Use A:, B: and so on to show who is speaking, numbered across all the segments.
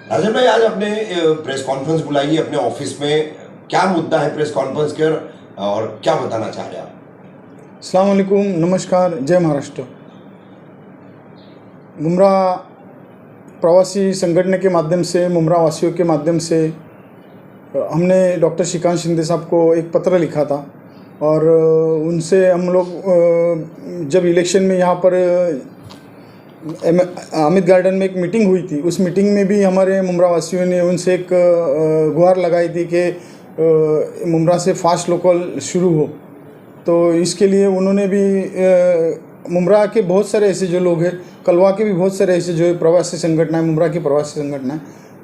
A: राजन भाई, आज आपने प्रेस कॉन्फ्रेंस बुलाई है अपने ऑफिस में। क्या मुद्दा है प्रेस कॉन्फ्रेंस के और क्या बताना चाह रहे हैं आप?
B: अस्सलाम वालेकुम, नमस्कार, जय महाराष्ट्र। मुमरा प्रवासी संगठन के माध्यम से, मुमरा वासियों के माध्यम से हमने डॉक्टर श्रीकांत शिंदे साहब को एक पत्र लिखा था और उनसे हम लोग जब इलेक्शन में यहाँ पर अमित गार्डन में एक मीटिंग हुई थी, उस मीटिंग में भी हमारे मुमरा वासियों ने उनसे एक गुहार लगाई थी कि मुमरा से फास्ट लोकल शुरू हो। तो इसके लिए उन्होंने भी मुमरा के बहुत सारे ऐसे जो लोग हैं, कलवा के भी बहुत सारे ऐसे जो प्रवासी संगठन है, मुमरा की प्रवासी संगठन है,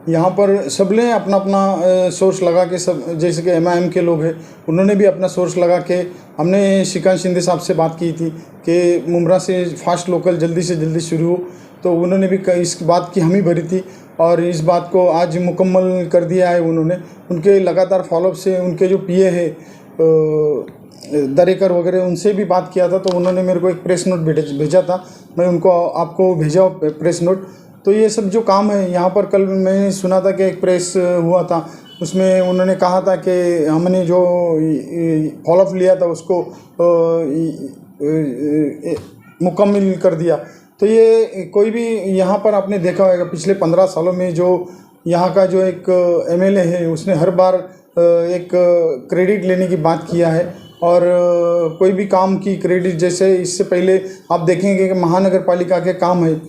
B: यहाँ पर सब ने अपना अपना सोर्स लगा के, सब जैसे कि MIM के लोग हैं, उन्होंने भी अपना सोर्स लगा के, हमने श्रीकांत शिंदे साहब से बात की थी कि मुमरा से फास्ट लोकल जल्दी से जल्दी शुरू हो। तो उन्होंने भी इस बात की हामी भरी थी और इस बात को आज मुकम्मल कर दिया है उन्होंने। उनके लगातार फॉलोअप से उनके जो PA है दरेकर वगैरह, उनसे भी बात किया था। तो उन्होंने मेरे को एक प्रेस नोट भेजा था, मैं उनको आपको भेजा प्रेस नोट। तो ये सब जो काम है यहाँ पर, कल मैंने सुना था कि एक प्रेस हुआ था, उसमें उन्होंने कहा था कि हमने जो फॉलोअप लिया था उसको मुकम्मल कर दिया। तो ये कोई भी यहाँ पर आपने देखा होगा, पिछले 15 सालों में जो यहाँ का जो एक MLA है, उसने हर बार एक क्रेडिट लेने की बात किया है और कोई भी काम की क्रेडिट, जैसे इससे पहले आप देखेंगे कि महानगर पालिका के काम है,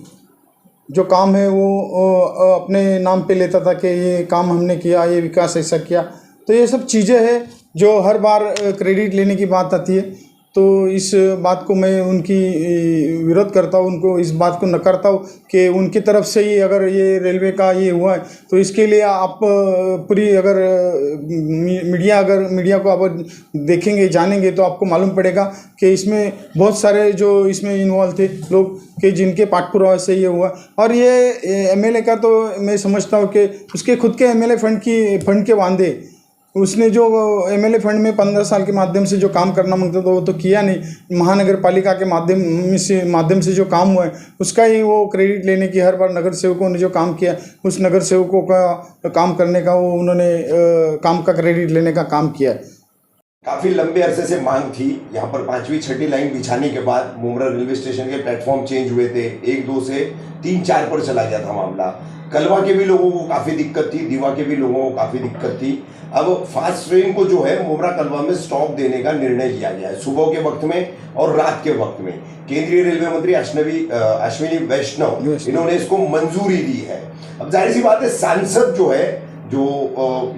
B: जो काम है वो अपने नाम पे लेता था कि ये काम हमने किया, ये विकास ऐसा किया। तो ये सब चीज़ें हैं जो हर बार क्रेडिट लेने की बात आती है। तो इस बात को मैं उनकी विरोध करता हूँ, उनको इस बात को नकारता हूँ कि उनकी तरफ से ही अगर ये रेलवे का ये हुआ है तो इसके लिए आप पूरी अगर मीडिया को आप देखेंगे, जानेंगे, तो आपको मालूम पड़ेगा कि इसमें बहुत सारे जो इसमें इन्वॉल्व थे लोग कि जिनके पाठपुरावा से ये हुआ। और ये MLA का तो मैं समझता हूँ कि उसके खुद के MLA फंड के वांदे, उसने जो MLA फंड में 15 साल के माध्यम से जो काम करना मांगता था वो तो किया नहीं। महानगर पालिका के माध्यम से जो काम हुआ है उसका ही वो क्रेडिट लेने की, हर बार नगर सेवकों ने जो काम किया उस नगर सेवकों का काम करने का, वो उन्होंने काम का क्रेडिट लेने का काम किया है।
A: काफी लंबे अरसे से मांग थी। यहाँ पर 5वीं 6ठी लाइन बिछाने के बाद मुमरा रेलवे स्टेशन के प्लेटफॉर्म चेंज हुए थे, 1 2 से 3 4 पर चला गया था मामला। कलवा के भी लोगों को काफी दिक्कत थी, दीवा के भी लोगों को काफी दिक्कत थी। अब फास्ट ट्रेन को जो है मुमरा कलवा में स्टॉप देने का निर्णय लिया गया है, सुबह के वक्त में और रात के वक्त में। केंद्रीय रेलवे मंत्री अश्विनी वैष्णव, इन्होंने इसको मंजूरी दी है। अब जाहिर सी बात है, सांसद जो है, जो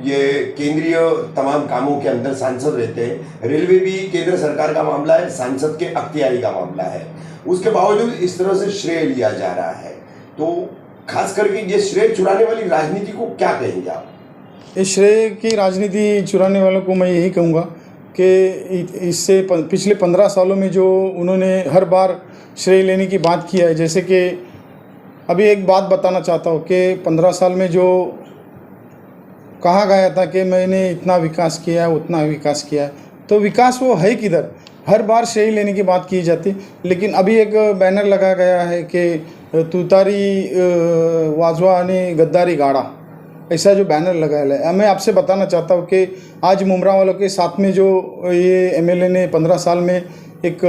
A: ये केंद्रीय तमाम कामों के अंदर सांसद रहते हैं, रेलवे भी केंद्र सरकार का मामला है, सांसद के अख्तियारी का मामला है, उसके बावजूद इस तरह से श्रेय लिया जा रहा है। तो खास करके ये श्रेय चुराने वाली राजनीति को क्या कहेंगे आप?
B: इस श्रेय की राजनीति चुराने वालों को मैं यही कहूँगा कि इससे पिछले 15 सालों में जो उन्होंने हर बार श्रेय लेने की बात किया है, जैसे कि अभी एक बात बताना चाहता हूँ कि 15 साल में जो कहा गया था कि मैंने इतना विकास किया है, उतना विकास किया है, तो विकास वो है किधर? हर बार श्रेय लेने की बात की जाती। लेकिन अभी एक बैनर लगा गया है कि तुतारी वाजवा ने गद्दारी गाड़ा, ऐसा जो बैनर लगाया है। मैं आपसे बताना चाहता हूँ कि आज मुमरा वालों के साथ में जो ये MLA ने 15 साल में, एक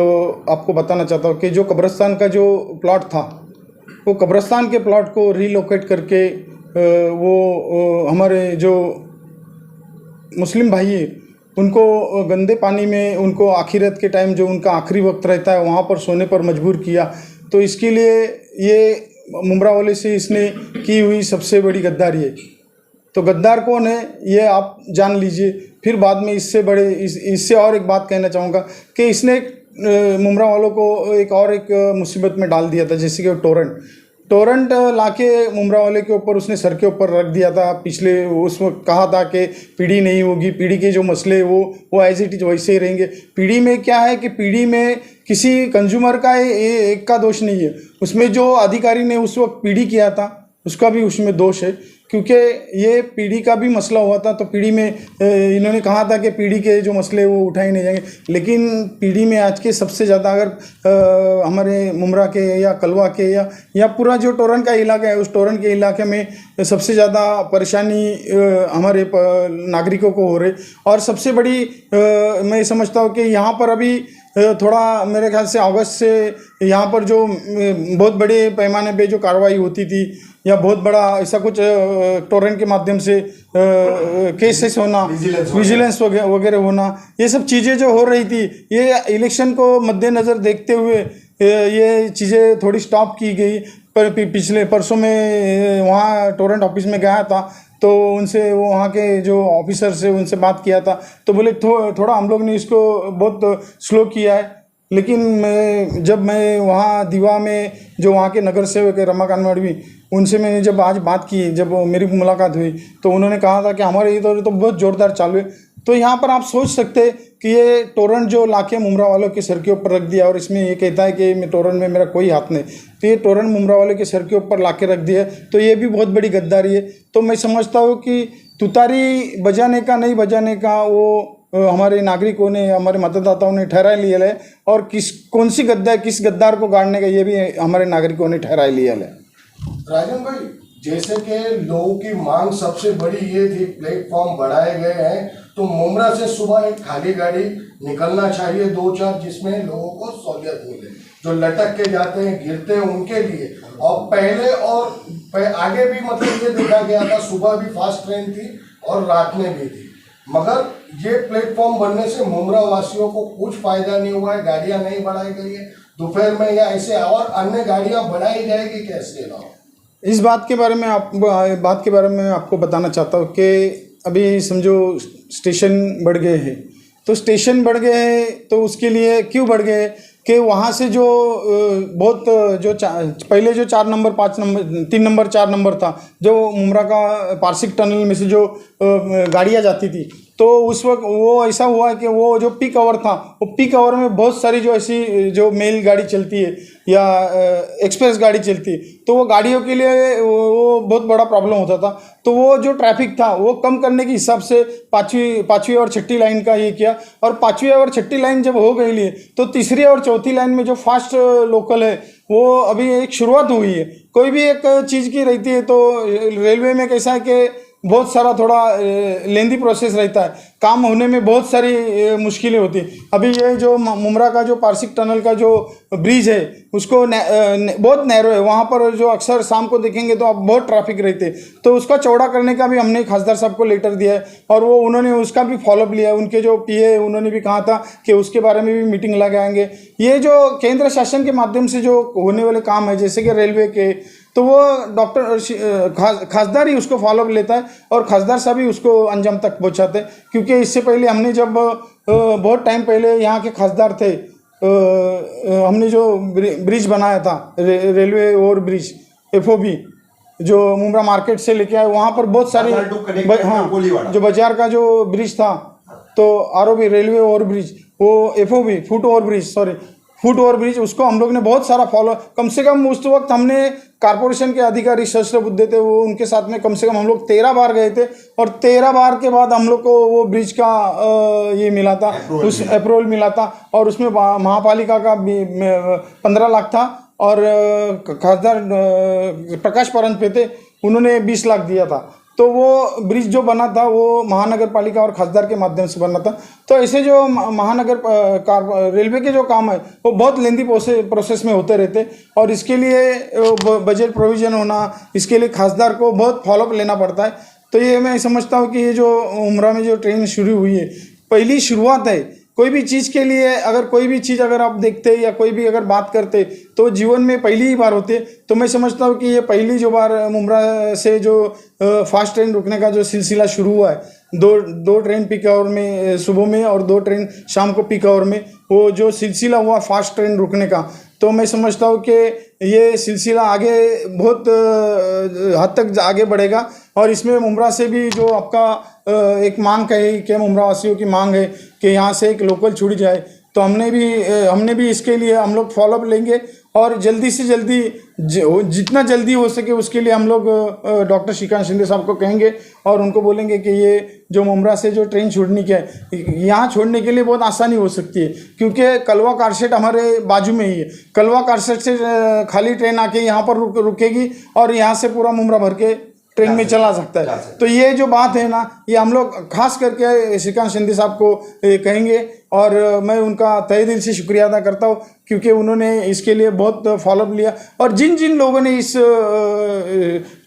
B: आपको बताना चाहता हूँ कि जो कब्रिस्तान का जो प्लॉट था, वो कब्रिस्तान के प्लॉट को रिलोकेट करके वो हमारे जो मुस्लिम भाई हैं उनको गंदे पानी में, उनको आखिरत के टाइम जो उनका आखिरी वक्त रहता है वहाँ पर सोने पर मजबूर किया। तो इसके लिए ये मुमरा वाले से इसने की हुई सबसे बड़ी गद्दारी है। तो गद्दार कौन है ये आप जान लीजिए। फिर बाद में इससे बड़े इससे और एक बात कहना चाहूँगा कि इसने मुमरा वालों को एक मुसीबत में डाल दिया था, जैसे कि टोरेंट लाके मुमरा वाले के ऊपर उसने सर के ऊपर रख दिया था। पिछले उस वक्त कहा था कि पीढ़ी नहीं होगी, पीढ़ी के जो मसले वो एज इट इज वैसे ही रहेंगे। पीढ़ी में क्या है कि पीढ़ी में किसी कंज्यूमर का एक का दोष नहीं है, उसमें जो अधिकारी ने उस वक्त पीढ़ी किया था उसका भी उसमें दोष है क्योंकि ये पीढ़ी का भी मसला हुआ था। तो पीढ़ी में इन्होंने कहा था कि पीढ़ी के जो मसले वो उठाए नहीं जाएंगे, लेकिन पीढ़ी में आज के सबसे ज़्यादा अगर हमारे मुमरा के या कलवा के या पूरा जो टोरन का इलाका है, उस टोरन के इलाके में सबसे ज़्यादा परेशानी हमारे नागरिकों को हो रही। और सबसे बड़ी मैं समझता हूँ कि यहाँ पर अभी थोड़ा मेरे ख्याल से अगस्त से यहाँ पर जो बहुत बड़े पैमाने पे जो कार्रवाई होती थी या बहुत बड़ा ऐसा कुछ टोरेंट के माध्यम से केसेस होना, विजिलेंस वगैरह होना, ये सब चीज़ें जो हो रही थी, ये इलेक्शन को मद्देनज़र देखते हुए ये चीज़ें थोड़ी स्टॉप की गई। पर पिछले परसों में वहाँ टोरेंट ऑफिस में गया था, तो उनसे वो वहाँ के जो ऑफिसर से उनसे बात किया था, तो बोले थोड़ा हम लोग ने इसको बहुत स्लो किया है। लेकिन जब मैं वहाँ दीवा में जो वहाँ के नगर सेवक है रमाकांत मडवी, उनसे मैंने जब आज बात की, जब मेरी मुलाकात हुई, तो उन्होंने कहा था कि हमारे इधर तो बहुत ज़ोरदार चालू है। तो यहाँ पर आप सोच सकते कि ये टोरेंट जो लाके मुमरा वालों के सर के ऊपर रख दिया, और इसमें ये कहता है कि मैं टोरेंट में मेरा कोई हाथ नहीं, तो ये टोरेंट मुमरा वालों के सर के ऊपर लाके रख दिया, तो ये भी बहुत बड़ी गद्दारी है। तो मैं समझता हूँ कि तुतारी बजाने का नहीं बजाने का वो हमारे नागरिकों ने, हमारे मतदाताओं ने ठहरा लिया है, और कौन सी किस गद्दार को गाड़ने का ये भी हमारे नागरिकों ने ठहरा लिया है।
C: राजन भाई, जैसे कि लोगों की मांग सबसे बड़ी ये थी, प्लेटफॉर्म बढ़ाए गए हैं, तो मुमरा से सुबह एक खाली गाड़ी निकलना चाहिए 2-4, जिसमें लोगों को सहूलियत मिले, जो लटक के जाते हैं गिरते हैं उनके लिए। और पहले और आगे भी मतलब ये देखा गया था, सुबह भी फास्ट ट्रेन थी और रात में भी थी, मगर ये प्लेटफॉर्म बनने से मुमरा वासियों को कुछ फायदा नहीं हुआ है। गाड़ियां नहीं बढ़ाई गई है दोपहर में, या ऐसे और अन्य गाड़ियां बढ़ाई जाएगी कैसे ना।
B: इस बात के बारे में आपको बताना चाहता हूँ कि अभी समझो स्टेशन बढ़ गए हैं, तो स्टेशन बढ़ गए हैं तो उसके लिए क्यों बढ़ गए कि वहाँ से जो बहुत जो पहले जो 4 नंबर 5 नंबर 3 नंबर 4 नंबर था, जो मुमरा का पारसिक टनल में से जो गाड़ियाँ जाती थी, तो उस वक्त वो ऐसा हुआ कि वो जो पीक आवर था, वो पीक आवर में बहुत सारी जो ऐसी जो मेल गाड़ी चलती है या एक्सप्रेस गाड़ी चलती है, तो वो गाड़ियों के लिए वो बहुत बड़ा प्रॉब्लम होता था। तो वो जो ट्रैफिक था वो कम करने के हिसाब से पाँचवीं और छठी लाइन का ये किया, और 5वीं और छठी लाइन जब हो गई लिए, तो 3री और 4थी लाइन में जो फास्ट लोकल है वो अभी एक शुरुआत हुई है। कोई भी एक चीज़ की रहती है तो रेलवे में कैसा है कि बहुत सारा थोड़ा लेंदी प्रोसेस रहता है, काम होने में बहुत सारी मुश्किलें होती हैं। अभी ये जो मुमरा का जो पारसिक टनल का जो ब्रिज है उसको बहुत नैरो है, वहाँ पर जो अक्सर शाम को देखेंगे तो अब बहुत ट्रैफिक रहते हैं, तो उसका चौड़ा करने का भी हमने खासदार साहब को लेटर दिया है, और वो उन्होंने उसका भी फॉलोअप लिया है। उनके जो पीए उन्होंने भी कहा था कि उसके बारे में भी मीटिंग लगाएंगे। ये जो केंद्र शासन के माध्यम से जो होने वाले काम है जैसे कि रेलवे के, तो वो डॉक्टर खासदार ही उसको फॉलोअप लेता है और खासदार साहब ही उसको अंजाम तक पहुंचाते हैं। क्योंकि इससे पहले हमने जब बहुत टाइम पहले यहाँ के खासदार थे, हमने जो ब्रिज बनाया था रेलवे ओवर ब्रिज FOB जो मुमरा मार्केट से लेके आए, वहाँ पर बहुत सारी हाँ जो बाजार का जो ब्रिज था, तो ROB रेलवे ओवर ब्रिज, वो FOB फुट ओवर ब्रिज, उसको हम लोग ने बहुत सारा फॉलो, कम से कम उस वक्त हमने कारपोरेशन के अधिकारी शस्त्र बुद्धे थे, वो उनके साथ में कम से कम हम लोग 13 बार गए थे, और 13 बार के बाद हम लोग को वो ब्रिज का ये मिला था, उस अप्रूवल मिला था, और उसमें महापालिका का 15 लाख था, और खासदार प्रकाश परंत पे थे, उन्होंने 20 लाख दिया था। तो वो ब्रिज जो बना था वो महानगर पालिका और खासदार के माध्यम से बना था। तो ऐसे जो महानगर रेलवे के जो काम है वो बहुत लेंदी प्रोसेस में होते रहते, और इसके लिए बजट प्रोविज़न होना, इसके लिए खासदार को बहुत फॉलोअप लेना पड़ता है। तो ये मैं समझता हूँ कि ये जो उमरा में जो ट्रेन शुरू हुई है, पहली शुरुआत है। कोई भी चीज़ के लिए अगर कोई भी चीज़ अगर आप देखते या कोई भी अगर बात करते तो जीवन में पहली ही बार होती है। तो मैं समझता हूँ कि ये पहली जो बार मुमरा से जो फास्ट ट्रेन रुकने का जो सिलसिला शुरू हुआ है, दो ट्रेन पीक आवर में सुबह में और 2 ट्रेन शाम को पीक आवर में, वो जो सिलसिला हुआ फास्ट ट्रेन रुकने का, तो मैं समझता हूँ कि ये सिलसिला आगे बहुत हद तक आगे बढ़ेगा। और इसमें मुमरा से भी जो आपका एक मांग है कि मुमरा वासियों की मांग है कि यहाँ से एक लोकल छुड़ी जाए, तो हमने भी इसके लिए हम लोग फॉलोअप लेंगे और जल्दी से जल्दी जितना जल्दी हो सके उसके लिए हम लोग डॉक्टर श्रीकांत शिंदे साहब को कहेंगे और उनको बोलेंगे कि ये जो मुमरा से जो ट्रेन छोड़ने की है, यहाँ छोड़ने के लिए बहुत आसानी हो सकती है, क्योंकि कलवा कारशेड हमारे बाजू में ही है। कलवा कारशेड से खाली ट्रेन आके यहाँ पर रुकेगी और यहाँ से पूरा मुमरा भर के ट्रेन में चला सकता है। तो ये जो बात है ना, ये हम लोग खास करके श्रीकांत शिंदे साहब को कहेंगे और मैं उनका तहे दिल से शुक्रिया अदा करता हूँ, क्योंकि उन्होंने इसके लिए बहुत फॉलोअप लिया। और जिन जिन लोगों ने इस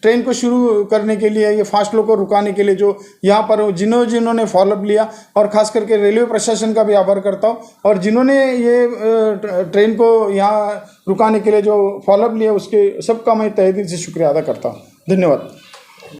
B: ट्रेन को शुरू करने के लिए, ये फास्ट लोग को रुकाने के लिए जो यहाँ पर जिन्होंने फॉलोअप लिया, और ख़ास करके रेलवे प्रशासन का भी आभार करता हूँ। और जिन्होंने ये ट्रेन को यहाँ रुकाने के लिए जो फॉलोअप लिया, उसके सबका मैं तहे दिल से शुक्रिया अदा करता हूँ। धन्यवाद।